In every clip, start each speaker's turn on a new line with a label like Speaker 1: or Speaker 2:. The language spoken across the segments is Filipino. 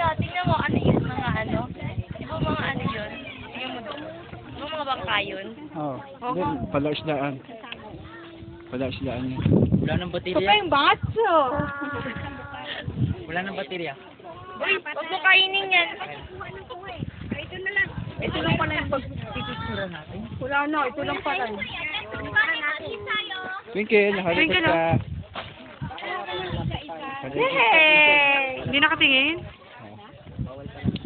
Speaker 1: kuya, tingnan mo ano yun, mga ano. Di ba mga ano yun? Tingnan mo doon. Di ba mga bangka yun?
Speaker 2: Oo. Palaisdaan. Palaisdaan yun.
Speaker 3: Wala nang baterya.
Speaker 1: Ito pa yung batso.
Speaker 3: Wala nang baterya.
Speaker 1: Uy, huwag mo kainin yan.
Speaker 3: Ito lang pala yung pagpipicture natin.
Speaker 1: Wala na, ito lang pala.
Speaker 2: Twinkle, nakalikot
Speaker 1: Twinkle,
Speaker 2: ka.
Speaker 1: Hey! Hindi nakatingin?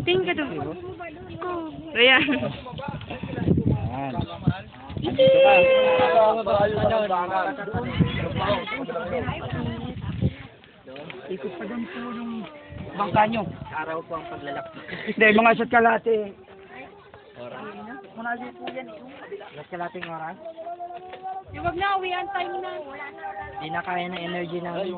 Speaker 1: Tingin ka doon. Ayan.
Speaker 2: Ayan.
Speaker 3: Ikot pa doon po yung bangka nyo. Araw po ang paglalaki.
Speaker 2: Hindi, mga isat kalate.
Speaker 3: Oras. Muna po yan eh. Isat kalating oras.
Speaker 1: Yung wag na, uwian time na.
Speaker 3: Hindi na kaya ng energy namin.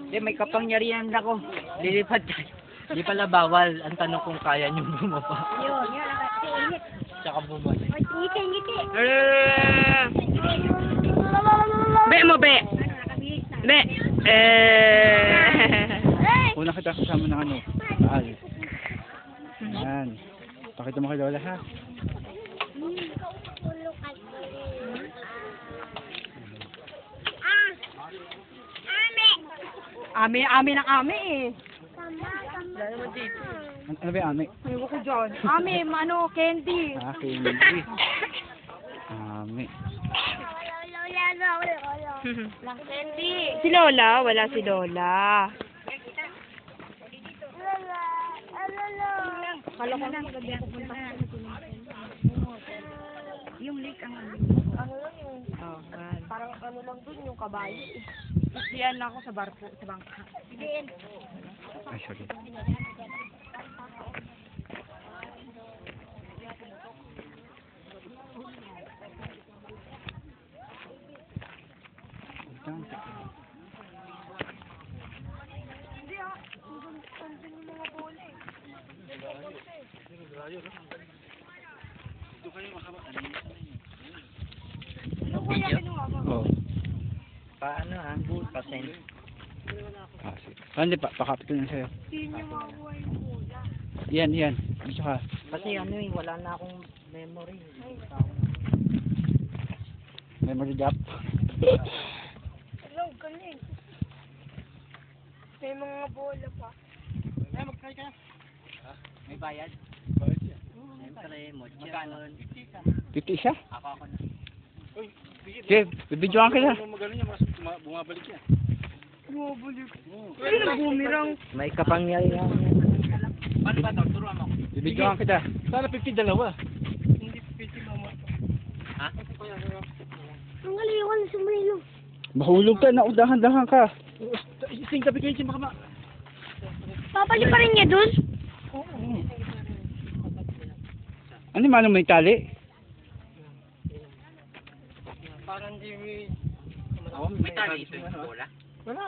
Speaker 3: Hindi, may kapangyarihan ako. Lilipad tayo. Hindi pala bawal. Ang tanong kung kaya nyo bumaba.
Speaker 1: Yun, init.
Speaker 3: Tsaka bumaba.
Speaker 1: Ngiti. Be mo, be. Be.
Speaker 2: Una kita kasama ng ano. Mahal. Ayan. Pakita mo kay Lola ha.
Speaker 1: Ami ng ami eh. Wala naman dito.
Speaker 2: Ano ba yung ami?
Speaker 1: Ayaw ko dyan. Ami, ano, candy.
Speaker 2: Candy. Ami.
Speaker 1: Lang candy. Si Lola, wala si Lola. Kala ko na magabi ako punta. Yung lake ang ano. Ano lang yung... Oh, man. Parang ano lang dun, yung kabayo. Diyan na ako sa barko, sa bangka. Diyan.
Speaker 2: Ay, sorry. Oh.
Speaker 3: Paano ha? Pasend.
Speaker 2: Ah, sige. Hindi pa, pakapit ko lang sa'yo. Yan. Gusto ka?
Speaker 3: Kasi ano eh, wala na akong memory.
Speaker 2: Memory gap.
Speaker 1: Hello, galing. May mga bola pa.
Speaker 3: Ay, mag-try ka. May bayad? Siyempre, magkano?
Speaker 2: 50 isa?
Speaker 3: Ako na.
Speaker 2: Okay, bibidyoan ka na.
Speaker 1: Bumabalik. Ay, nagbumirang.
Speaker 3: May kapangyarihan. Paano ba ito? Turuan mo.
Speaker 2: Bibidyoan kita.
Speaker 4: Sana 50 dalawa.
Speaker 3: Ha?
Speaker 1: Ang galiwan na sumilo.
Speaker 2: Mahulog ka, naudahan-dahan ka.
Speaker 4: Sing tabi kayo, baka
Speaker 1: Papali pa rin niya dun?
Speaker 2: Ano manong may tali?
Speaker 4: parang di
Speaker 3: May tali ito yung bola?
Speaker 4: wala.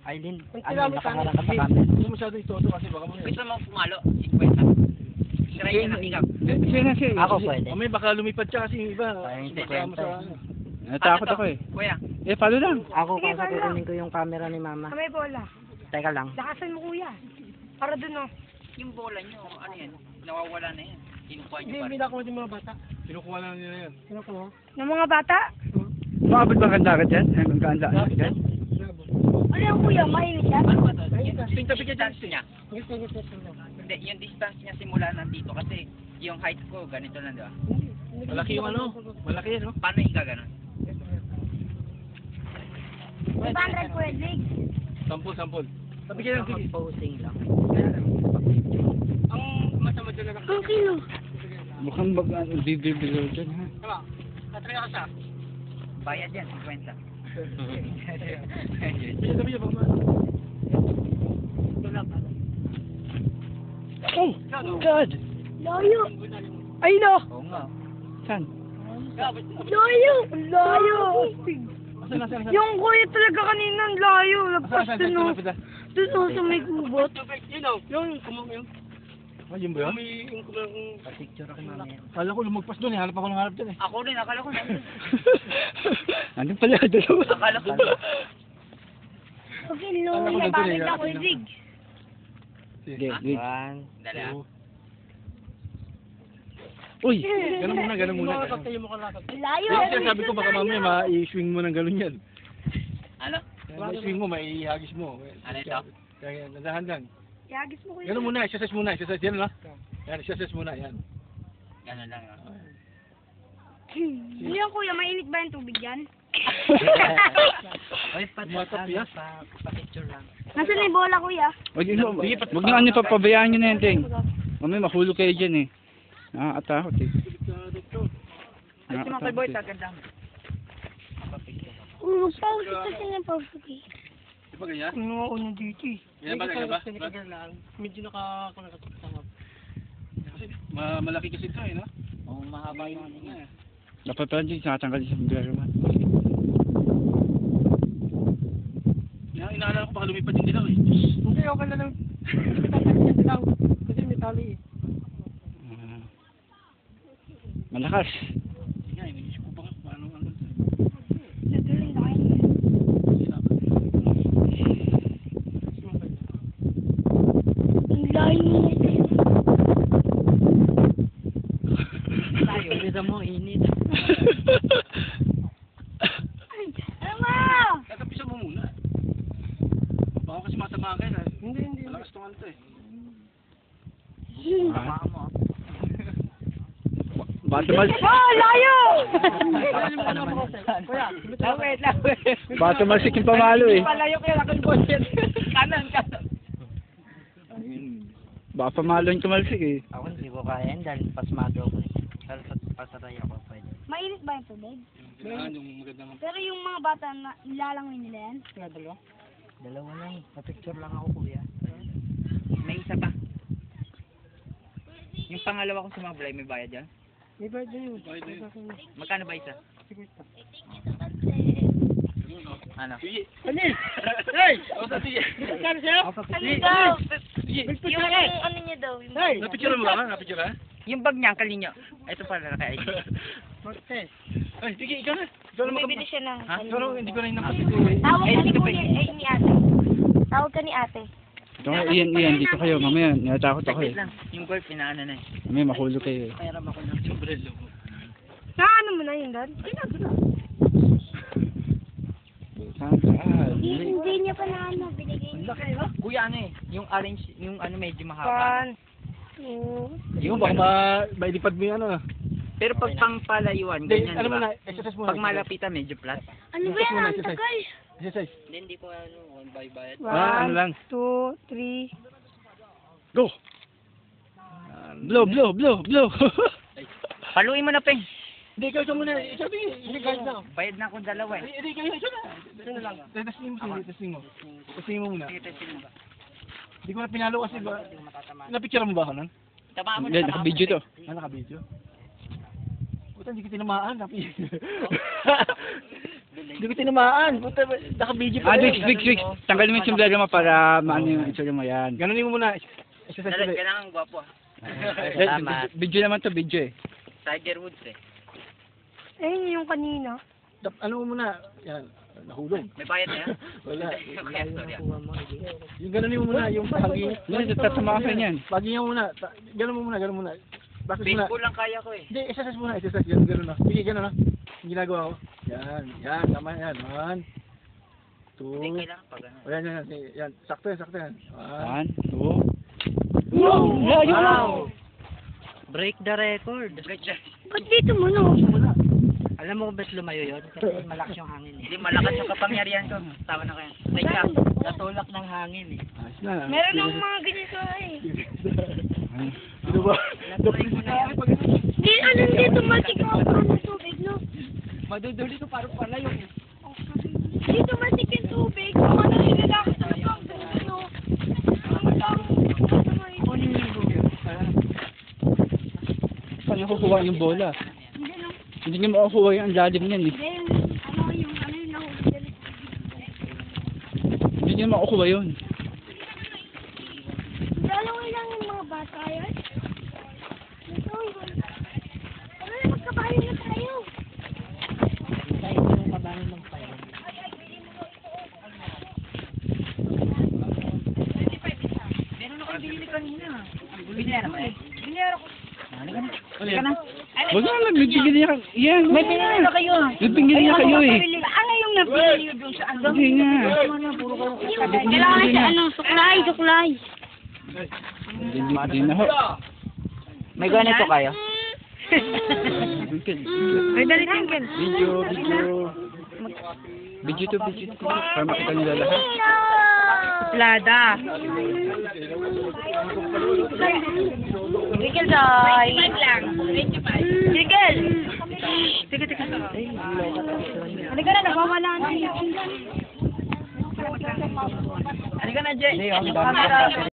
Speaker 3: Aileen,
Speaker 4: Ang
Speaker 3: ano,
Speaker 4: kilami
Speaker 3: nakaharap ka sa
Speaker 4: kami.
Speaker 3: camera.
Speaker 4: Hindi masyado ito kasi baka mo.
Speaker 3: Gusto mo pumalo? 50. Try niya na ikaw.
Speaker 2: Sige.
Speaker 3: Ako pwede.
Speaker 4: O may baka lumipad siya kasi yung iba.
Speaker 3: Ayun,
Speaker 4: Kasama sa
Speaker 3: 50.
Speaker 4: ano.
Speaker 2: Natakot ako eh.
Speaker 3: Kuya,
Speaker 2: Follow lang.
Speaker 3: ako kasi kukunin ko yung camera ni mama.
Speaker 1: May bola.
Speaker 3: Teka lang.
Speaker 1: Lakasan mo kuya. Para dun oh.
Speaker 3: Yung bola nyo, ano yan? Nawawala na yan. Kinukuha nyo
Speaker 4: Hindi,
Speaker 3: pa rin.
Speaker 4: hindi nakuha yung mga bata. Kinukuha lang nila yan. Kinukuha?
Speaker 1: Ng mga bata?
Speaker 2: Maabot ba ang dagat yan? Ay, magkaandaan dyan?
Speaker 1: Ano yung kuya? Mainit yan?
Speaker 3: Ano ba ito? Yung
Speaker 4: Sing tabi ka dyan.
Speaker 3: distance niya.
Speaker 4: Gusto.
Speaker 3: Hindi, yung distance niya simula nandito kasi yung height ko ganito lang, di ba?
Speaker 4: Malaki yung ano. Malaki yan, no?
Speaker 3: Paano yung gaganon?
Speaker 1: 500 pwede.
Speaker 4: Sampol. Tabi ka lang, sige.
Speaker 3: Posing lang.
Speaker 4: Ang masama dyan na
Speaker 1: Kung kilo.
Speaker 2: Mukhang bibibilo dyan ha.
Speaker 4: Tama. Tatry ka siya.
Speaker 3: Bayad yan, 50.
Speaker 4: Tabi niya, baka
Speaker 2: Oh, God!
Speaker 1: Layo.
Speaker 2: Ay, no!
Speaker 3: Oo nga.
Speaker 2: Saan?
Speaker 1: Layo. Layo.
Speaker 4: Asan?
Speaker 1: Yung kuya talaga kanina ang layo. Lagpas dun oh.
Speaker 4: Asan?
Speaker 1: Dun oh sa may kubot.
Speaker 4: Yun o. Yung kumang. Ah, yun ba yun? Yung kumang.
Speaker 3: Pa-picture ako mamaya.
Speaker 4: Kala ko lumagpas doon eh. Hanap ako ng hanap dyan eh.
Speaker 3: Ako rin, akala ko nandun.
Speaker 2: Ano pala? Dalawa.
Speaker 3: Akala ko.
Speaker 1: Okay, luya, bakit ako zig?
Speaker 2: Sige, sige.
Speaker 3: One, dalawa.
Speaker 2: Uy!
Speaker 4: Ganun muna, ganun muna.
Speaker 1: Layo.
Speaker 4: Kasi sabi ko baka mamaya ma-i-swing mo ng ganun yan.
Speaker 3: Ano?
Speaker 4: Ma-i-swing mo, ma-i-hagis mo.
Speaker 3: Ano ito?
Speaker 4: Kaya nadahan lang.
Speaker 1: Yagis mo ko
Speaker 4: Ganun muna, exercise muna, exercise yan, no? Yan, exercise muna, yan.
Speaker 3: Ganun lang. ah.
Speaker 1: Ano yan kuya, mainit ba yung tubig yan?
Speaker 3: Oy,
Speaker 4: Tumatap yan.
Speaker 3: pa-picture lang.
Speaker 1: Nasaan na yung bola kuya?
Speaker 2: Wag na ano, papabayaan nyo na yan, Ting. Mamaya mahulog kayo dyan eh. Nakakatakot eh.
Speaker 3: Ay, si Mapay Boy, tagandang.
Speaker 1: Pause kasi ng pause eh.
Speaker 4: Di ba ganyan?
Speaker 1: Ano ako na dito eh.
Speaker 4: Ganyan ba, ganyan ba?
Speaker 3: Medyo nakakasama.
Speaker 4: Kasi malaki kasi ito eh, no?
Speaker 3: Oo, mahaba yung ano niya.
Speaker 2: Dapat pala dyan, sinatanggal yung sombrero man.
Speaker 4: Yan, inaalala ko baka lumipad din dilaw eh.
Speaker 3: Hindi, okay na lang. Hindi may tali. Kasi may tali eh.
Speaker 2: Malakas.
Speaker 4: Sige nga, inisip ko baka paano ano.
Speaker 1: Natuloy na kayo. Ang layo nito.
Speaker 3: Tayo, bisa mo, init.
Speaker 1: Ano nga?
Speaker 4: Tatapisan mo muna. Baka kasi matama kayo na. Hindi. Malakas tong ano to eh.
Speaker 2: Ah. Bata mal
Speaker 1: Oh, layo!
Speaker 3: Wait lang.
Speaker 2: bata malsik yung pamalo eh.
Speaker 3: Palayo kayo, lakon ko siya. Kanan.
Speaker 2: Baka pamalo yung tumalsik eh.
Speaker 3: Ako hindi ko kaya yan dahil pasmado ako. Dahil pasaray ako pwede.
Speaker 1: Mainit ba yung tubig?
Speaker 4: Yan, yung magandang...
Speaker 1: Pero yung mga bata na nilalangoy nila yan?
Speaker 3: Dalawa lang. Pa-picture lang ako, kuya. May isa pa. Yung pangalawa kong sumablay, may bayad yan?
Speaker 4: Bakit na yun?
Speaker 3: Magkano ba isa? Ano?
Speaker 4: Sige. Hey! O, sige.
Speaker 3: Magkano sa'yo?
Speaker 1: Ano daw?
Speaker 4: Sige.
Speaker 1: Yung ano niya daw? Yung
Speaker 4: Napicture mo ba? Napicture ha?
Speaker 3: Yung bag niya, kalin nyo. Ito pala na kaya.
Speaker 4: Ay, sige, ikaw na. Ikaw na
Speaker 1: bibili siya ng
Speaker 3: Ha?
Speaker 4: Ikaw na, hindi ko na yung napasito eh.
Speaker 1: Tawag ka ni
Speaker 3: dito pa
Speaker 1: kuya, ni ate. Tawag ka ni ate.
Speaker 2: Ito nga, iyan, dito kayo. Mamaya, natatakot ako eh.
Speaker 3: Saglit lang. Yung golf, inaano na eh.
Speaker 2: Mamaya mahulog kayo eh.
Speaker 3: Pairam ako ng sombrero.
Speaker 1: Ano mo na yun doon? Ay, nandun na. Hindi niya pa na ano, binigay niya.
Speaker 3: Kuya, ano eh. Yung orange, yung ano medyo mahaba.
Speaker 4: Yung baka mailipad mo yung ano.
Speaker 3: Pero pag pangpalayuan,
Speaker 4: Hindi,
Speaker 3: ganyan,
Speaker 4: ano
Speaker 3: diba?
Speaker 4: muna, exercise muna.
Speaker 3: Pag malapitan, medyo flat.
Speaker 1: Ano ba yan? Ang tagal.
Speaker 4: Exercise.
Speaker 3: Hindi ko ano, one by bayad.
Speaker 4: Ano lang.
Speaker 1: 2, 3.
Speaker 2: Go! Blow!
Speaker 3: Paluin mo na, Peng.
Speaker 4: Hindi, ikaw muna. Sabi, hindi guys na.
Speaker 3: Bayad na akong dalawa eh.
Speaker 4: Hindi, ikaw isa na. Isa na lang. Testing mo. Testing mo muna.
Speaker 3: Sige, testing mo ba?
Speaker 4: Hindi ko na pinalo kasi ba. Napicture mo ba ako nun?
Speaker 3: Tama mo
Speaker 2: Hindi, naka-video to.
Speaker 4: Naka-video. Puta, hindi ko tinamaan. Hindi ko tinamaan. Puta, naka-video pa.
Speaker 2: Fix. Tanggalin mo yung sombrero mo para maano yung itsura mo yan.
Speaker 4: Ganunin mo muna. Exercise
Speaker 3: Dalag,
Speaker 4: ulit.
Speaker 3: kailangan gwapo ah.
Speaker 2: Video naman to, video eh.
Speaker 3: Tiger Woods eh.
Speaker 1: Ayun yung kanina.
Speaker 4: Ano mo muna? Yan. Nahulog.
Speaker 3: May bayad na yan?
Speaker 4: Wala.
Speaker 3: Okay, sorry ah.
Speaker 4: Yung ganunin mo muna. Yung pagi.
Speaker 2: Hindi, tatasama ka sa inyan.
Speaker 4: Pagi niya muna. Ganun mo muna. Bakit muna?
Speaker 3: Baseball lang kaya ko eh.
Speaker 4: Hindi, exercise muna. Yan, ganun na. Sige, ganun na. Yung ginagawa ko. Yan. Tama yan. 1, 2.
Speaker 3: Hindi, kailangan pag ano.
Speaker 4: O, yan. Sakto yan. 1.
Speaker 2: 1, 2. Wow!
Speaker 3: Break the record.
Speaker 1: Ba't dito mo no?
Speaker 3: Alam mo kung ba't lumayo yun? Kasi malakas yung hangin eh. Hindi, malakas yung kapangyarihan ko. Tawa na kayo. May kap, natulak ng hangin eh.
Speaker 4: Ayos na.
Speaker 1: Meron ng mga ganyan sa eh.
Speaker 4: Sino ba?
Speaker 3: Natuloy mo na yan.
Speaker 1: Di, ano dito masik ako ng tubig, no?
Speaker 3: Maduduli ko parang palayo eh.
Speaker 1: Dito masik yung tubig. Kung ano nilalaki sa isang ano. Kunin niyo yung
Speaker 2: Saan nakukuha yung bola? Hindi nyo makukuha yung lalim niyan eh.
Speaker 1: ano yung nahulog dyan.
Speaker 2: Hindi nyo makukuha yun.
Speaker 1: Dalawin lang yung mga bata yan. Ito yun. Ano na, magkabayo na tayo.
Speaker 3: Tayo yung kabahan ng payo. Biniyara mo eh.
Speaker 1: Biniyara ko.
Speaker 3: Halika na.
Speaker 2: Wag na, nagbibigyan niya kayo. Yan,
Speaker 3: May pinili na kayo.
Speaker 2: nagbibigyan niya kayo eh.
Speaker 1: Ano yung napili nyo doon sa ano?
Speaker 2: Hindi nga.
Speaker 1: Kailangan siya ano, suklay.
Speaker 2: Hindi na ho.
Speaker 3: May ganito kayo?
Speaker 1: Ay, dali tingin.
Speaker 2: Video to. Para makita nila lahat.
Speaker 1: Plada. Tigil, Day. Tigil. Tigil. Halika na, nagwawala na.
Speaker 3: Halika na, Jay. Camera.